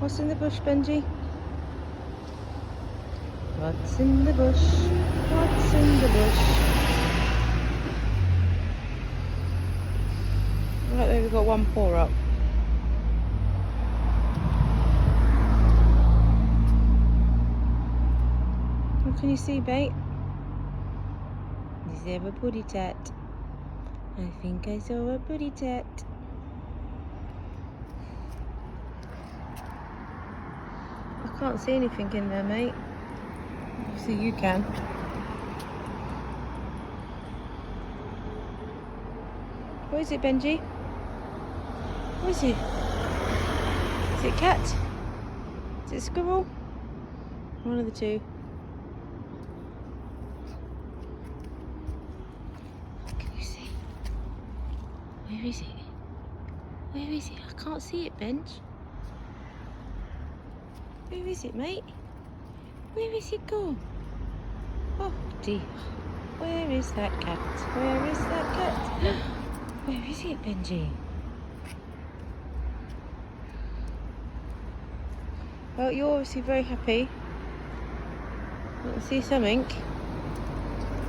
What's in the bush, Benji? What's in the bush? What's in the bush? Right there, we've got one paw up. What can you see, Bait? Is there a booty tat? I think I saw a booty tat. I can't see anything in there, mate. Obviously you can. What is it, Benji? What is it? Is it a cat? Is it a squirrel? One of the two. Can you see? Where is it? Where is it? I can't see it, Benj. Where is it, mate? Where is it gone? Oh dear. Where is that cat? Where is that cat? Where is it, Benji? Well, you're obviously very happy. Want to see something?